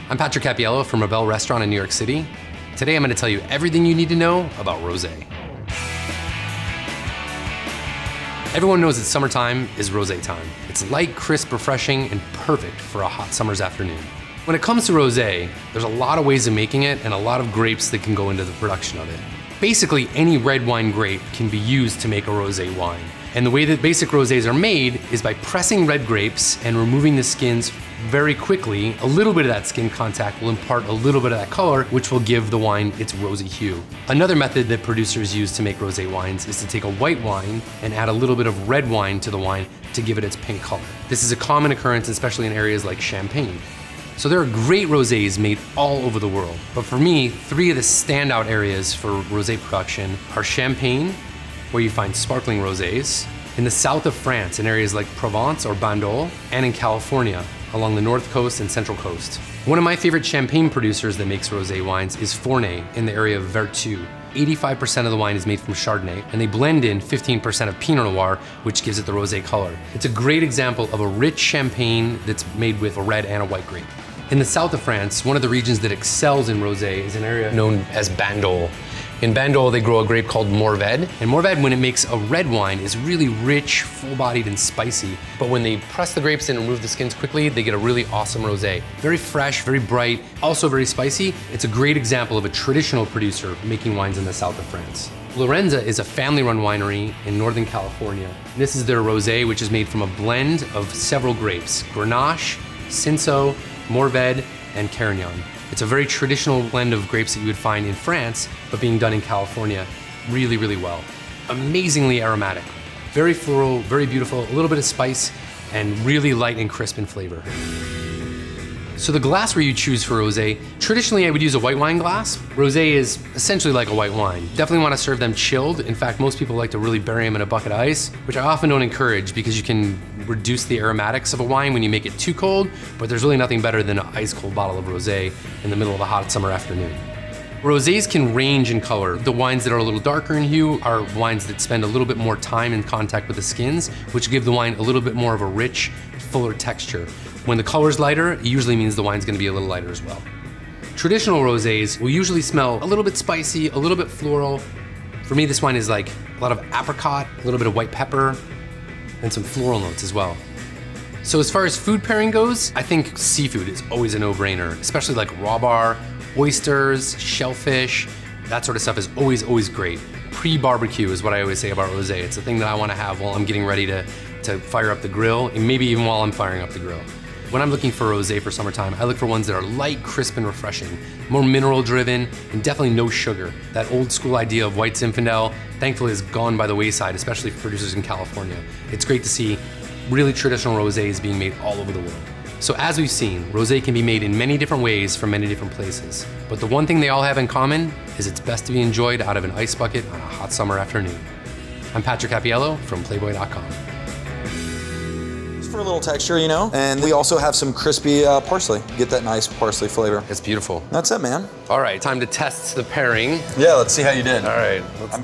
I'm Patrick Cappiello from Rebel Restaurant in New York City. Today I'm going to tell you everything you need to know about rosé. Everyone knows that summertime is rosé time. It's light, crisp, refreshing, and perfect for a hot summer's afternoon. When it comes to rosé, there's a lot of ways of making it and a lot of grapes that can go into the production of it. Basically, any red wine grape can be used to make a rosé wine. And the way that basic rosés are made is by pressing red grapes and removing the skins very quickly. A little bit of that skin contact will impart a little bit of that color, which will give the wine its rosy hue. Another method that producers use to make rosé wines is to take a white wine and add a little bit of red wine to the wine to give it its pink color. This is a common occurrence, especially in areas like Champagne. So there are great rosés made all over the world. But for me, three of the standout areas for rosé production are Champagne, where you find sparkling rosés, in the south of France in areas like Provence or Bandol, and in California along the north coast and central coast. One of my favorite Champagne producers that makes rosé wines is Fournay in the area of Vertou. 85% of the wine is made from Chardonnay, and they blend in 15% of Pinot Noir, which gives it the rosé color. It's a great example of a rich Champagne that's made with a red and a white grape. In the south of France, one of the regions that excels in rosé is an area known as Bandol. In Bandol, they grow a grape called Mourvèdre, and Mourvèdre, when it makes a red wine, is really rich, full-bodied, and spicy. But when they press the grapes in and remove the skins quickly, they get a really awesome rosé. Very fresh, very bright, also very spicy. It's a great example of a traditional producer making wines in the south of France. Lorenza is a family-run winery in Northern California. This is their rosé, which is made from a blend of several grapes: Grenache, Cinsault, Mourvèdre, and Carignan. It's a very traditional blend of grapes that you would find in France, but being done in California really, really well. Amazingly aromatic, very floral, very beautiful, a little bit of spice, and really light and crisp in flavor. So the glassware you choose for rosé, traditionally I would use a white wine glass. Rosé is essentially like a white wine. Definitely want to serve them chilled. In fact, most people like to really bury them in a bucket of ice, which I often don't encourage because you can reduce the aromatics of a wine when you make it too cold, but there's really nothing better than an ice cold bottle of rosé in the middle of a hot summer afternoon. Rosés can range in color. The wines that are a little darker in hue are wines that spend a little bit more time in contact with the skins, which give the wine a little bit more of a rich, fuller texture. When the color's lighter, it usually means the wine's gonna be a little lighter as well. Traditional rosés will usually smell a little bit spicy, a little bit floral. For me, this wine is like a lot of apricot, a little bit of white pepper, and some floral notes as well. So as far as food pairing goes, I think seafood is always a no-brainer, especially like raw bar, oysters, shellfish. That sort of stuff is always great. Pre-barbecue is what I always say about rosé. It's the thing that I want to have while I'm getting ready to fire up the grill, and maybe even while I'm firing up the grill. When I'm looking for rosé for summertime, I look for ones that are light, crisp, and refreshing, more mineral driven, and definitely no sugar. That old school idea of white Zinfandel, thankfully, is gone by the wayside, especially for producers in California. It's great to see really traditional rosés being made all over the world. So as we've seen, rosé can be made in many different ways from many different places. But the one thing they all have in common is it's best to be enjoyed out of an ice bucket on a hot summer afternoon. I'm Patrick Cappiello from Playboy.com. For a little texture, you know, and we also have some crispy parsley. Get that nice parsley flavor. It's beautiful. That's it, man. All right, time to test the pairing. Yeah, let's see how you did. All right, let's